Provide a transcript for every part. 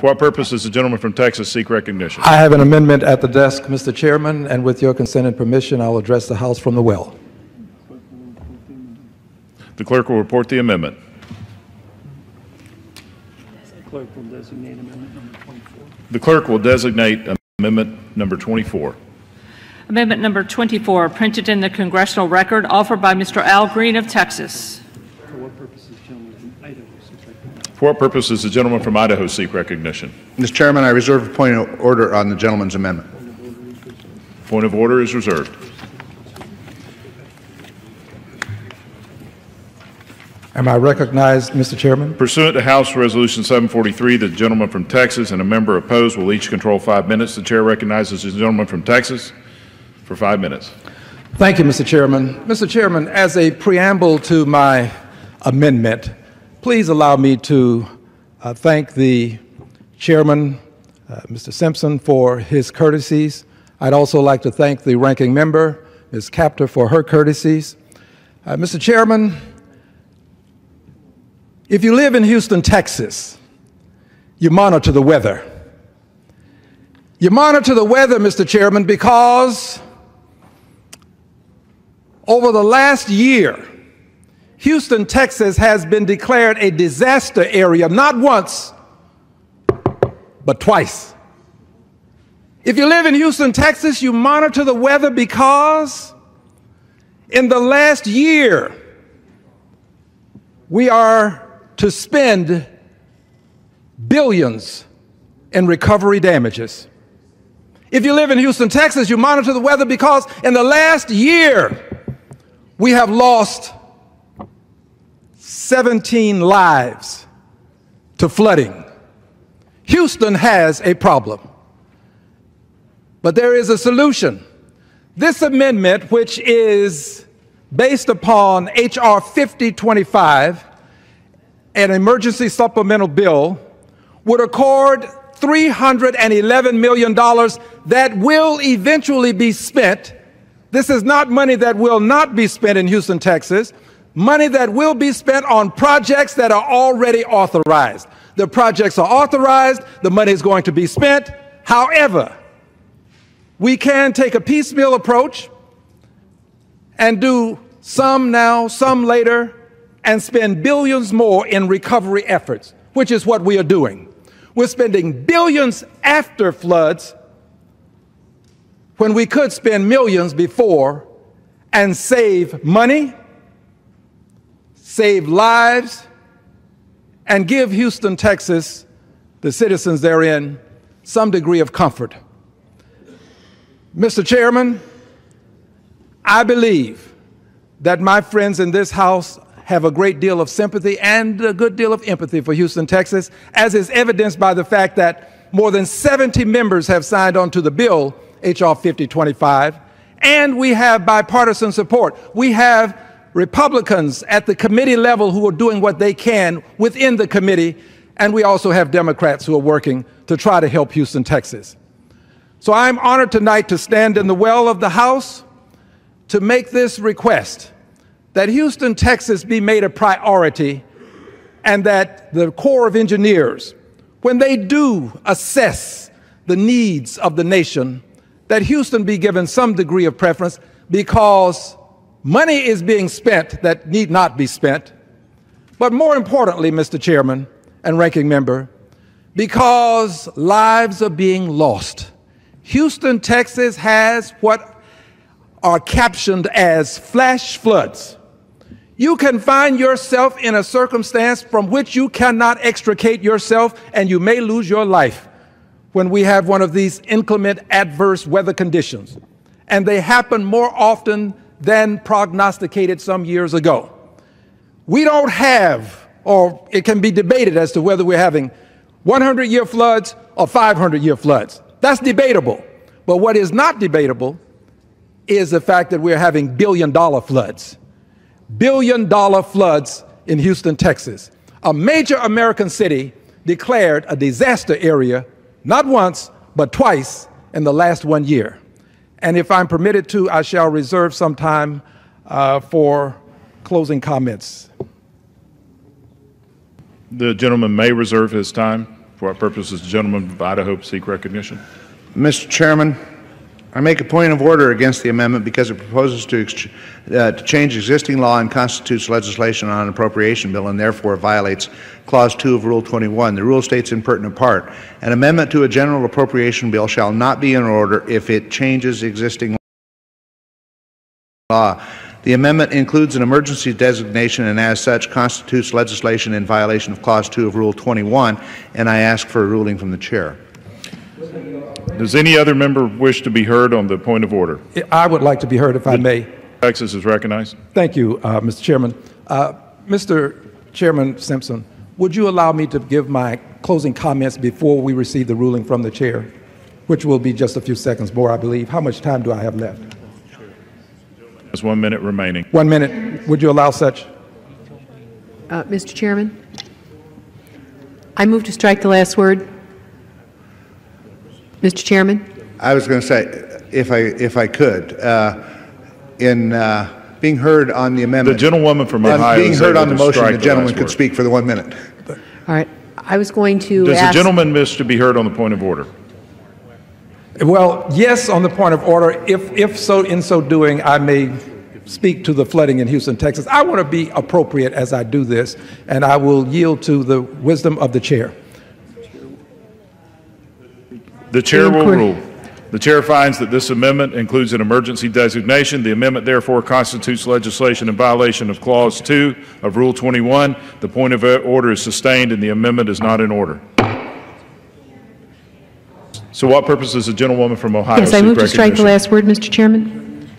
For what purpose does the gentleman from Texas seek recognition? I have an amendment at the desk, Mr. Chairman, and with your consent and permission, I'll address the House from the well. The clerk will report the amendment. The clerk will designate amendment number 24. The clerk will designate amendment number 24. Amendment number 24, printed in the Congressional Record, offered by Mr. Al Green of Texas. For what purpose does the gentleman from Idaho seek recognition? For what purpose does the gentleman from Idaho seek recognition? Mr. Chairman, I reserve a point of order on the gentleman's amendment. Point of order is reserved. Am I recognized, Mr. Chairman? Pursuant to House Resolution 743, the gentleman from Texas and a member opposed will each control 5 minutes. The chair recognizes the gentleman from Texas for 5 minutes. Thank you, Mr. Chairman. Mr. Chairman, as a preamble to my amendment, please allow me to thank the chairman, Mr. Simpson, for his courtesies. I'd also like to thank the ranking member, Ms. Kaptur, for her courtesies. Mr. Chairman, if you live in Houston, Texas, you monitor the weather. You monitor the weather, Mr. Chairman, because over the last year, Houston, Texas has been declared a disaster area, not once, but twice. If you live in Houston, Texas, you monitor the weather because in the last year, we are to spend billions in recovery damages. If you live in Houston, Texas, you monitor the weather because in the last year, we have lost 17 lives to flooding. Houston has a problem, but there is a solution. This amendment, which is based upon H.R. 5025, an emergency supplemental bill, would accord $311 million that will eventually be spent. This is not money that will not be spent in Houston, Texas, money that will be spent on projects that are already authorized. The projects are authorized, the money is going to be spent. However, we can take a piecemeal approach and do some now, some later, and spend billions more in recovery efforts, which is what we are doing. We're spending billions after floods when we could spend millions before and save money, save lives, and give Houston, Texas, the citizens therein, some degree of comfort. Mr. Chairman, I believe that my friends in this House have a great deal of sympathy and a good deal of empathy for Houston, Texas, as is evidenced by the fact that more than 70 members have signed on to the bill, H.R. 5025, and we have bipartisan support. We have Republicans at the committee level who are doing what they can within the committee, and we also have Democrats who are working to try to help Houston, Texas. So I'm honored tonight to stand in the well of the House to make this request that Houston, Texas be made a priority and that the Corps of Engineers, when they do assess the needs of the nation, that Houston be given some degree of preference because money is being spent that need not be spent. But more importantly, Mr. Chairman and Ranking Member, because lives are being lost. Houston, Texas has what are captioned as flash floods. You can find yourself in a circumstance from which you cannot extricate yourself, and you may lose your life when we have one of these inclement adverse weather conditions. And they happen more often than prognosticated some years ago. We don't have, or it can be debated as to whether we're having 100-year floods or 500-year floods. That's debatable. But what is not debatable is the fact that we're having billion-dollar floods. Billion-dollar floods in Houston, Texas. A major American city declared a disaster area not once, but twice in the last 1 year. And if I'm permitted to, I shall reserve some time for closing comments. The gentleman may reserve his time For what purpose does the gentleman from Idaho seek recognition? Mr. Chairman, I make a point of order against the amendment because it proposes to change existing law and constitutes legislation on an appropriation bill and therefore violates Clause 2 of Rule 21. The rule states in pertinent part, an amendment to a general appropriation bill shall not be in order if it changes existing law. The amendment includes an emergency designation and as such constitutes legislation in violation of Clause 2 of Rule 21, and I ask for a ruling from the Chair. Does any other member wish to be heard on the point of order? I would like to be heard, if I may. Texas is recognized. Thank you, Mr. Chairman. Mr. Chairman Simpson, would you allow me to give my closing comments before we receive the ruling from the Chair, which will be just a few seconds more, I believe. How much time do I have left? There's 1 minute remaining. 1 minute. Would you allow such? Mr. Chairman, I move to strike the last word. Mr. Chairman? I was going to say, if I could, in being heard on the amendment. The gentlewoman from Ohio being is heard able on the to motion, strike the the gentleman last could word. speak for the 1 minute. All right. I was going to Does ask... the gentleman wish to be heard on the point of order? Well, yes, on the point of order. If so, in so doing, I may speak to the flooding in Houston, Texas. I want to be appropriate as I do this, and I will yield to the wisdom of the Chair. The Chair will rule. The Chair finds that this amendment includes an emergency designation. The amendment therefore constitutes legislation in violation of Clause 2 of Rule 21. The point of order is sustained and the amendment is not in order. So what purpose does the gentlewoman from Ohio Yes, I seek move to strike the recognition? last word, Mr. Chairman.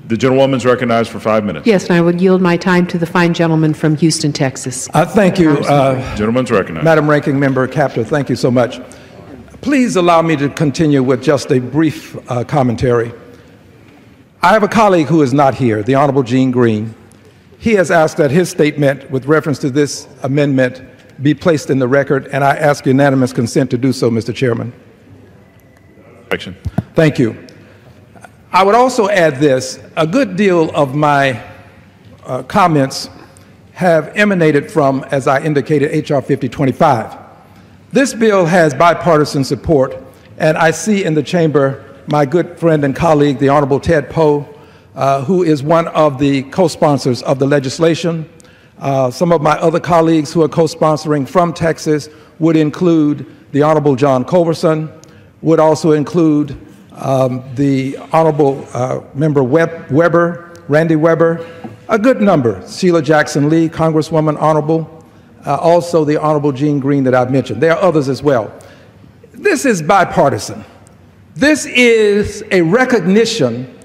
The gentlewoman is recognized for 5 minutes. Yes, and I would yield my time to the fine gentleman from Houston, Texas. Thank you, Gentleman's recognized. Madam Ranking Member Capter. Thank you so much. Please allow me to continue with just a brief commentary. I have a colleague who is not here, the Honorable Gene Green. He has asked that his statement with reference to this amendment be placed in the record, and I ask unanimous consent to do so, Mr. Chairman. Objection. Thank you. I would also add this. A good deal of my comments have emanated from, as I indicated, H.R. 5025. This bill has bipartisan support, and I see in the chamber my good friend and colleague, the Honorable Ted Poe, who is one of the co-sponsors of the legislation. Some of my other colleagues who are co-sponsoring from Texas would include the Honorable John Culberson, would also include the Honorable Member Weber, Randy Weber, a good number, Sheila Jackson Lee, Congresswoman Honorable, also the Honorable Gene Green that I've mentioned. There are others as well. This is bipartisan. This is a recognition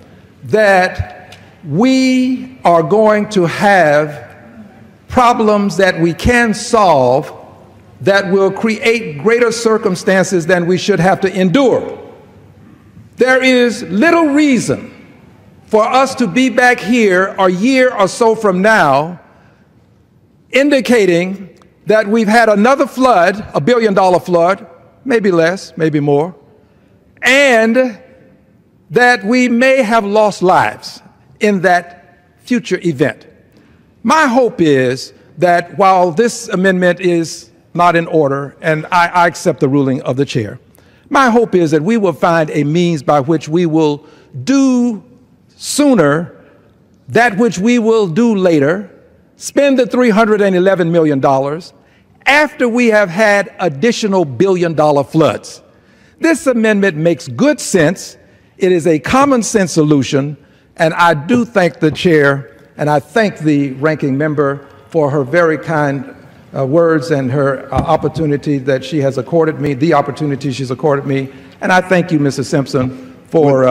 that we are going to have problems that we can solve that will create greater circumstances than we should have to endure. There is little reason for us to be back here a year or so from now indicating that we've had another flood, $1 billion flood, maybe less, maybe more, and that we may have lost lives in that future event. My hope is that while this amendment is not in order, and I accept the ruling of the chair, my hope is that we will find a means by which we will do sooner that which we will do later, spend the $311 million after we have had additional billion-dollar floods. This amendment makes good sense. It is a common sense solution, and I do thank the chair, and I thank the ranking member for her very kind words and her opportunity that she has accorded me, the opportunity she's accorded me, and I thank you, Mr. Simpson, for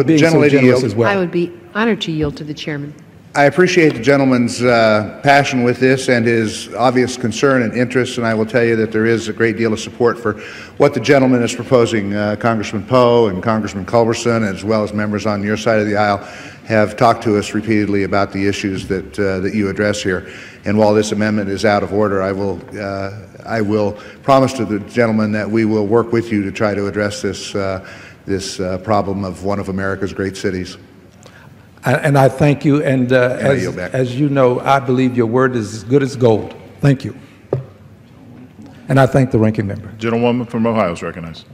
being so generous as well. I would be honored to yield to the chairman. I appreciate the gentleman's passion with this and his obvious concern and interest, and I will tell you that there is a great deal of support for what the gentleman is proposing. Congressman Poe and Congressman Culberson, as well as members on your side of the aisle, have talked to us repeatedly about the issues that that you address here. And while this amendment is out of order, I will promise to the gentleman that we will work with you to try to address this problem of one of America's great cities. And I thank you, and as you know, I believe your word is as good as gold. Thank you. and I thank the ranking member. Gentlewoman from Ohio is recognized.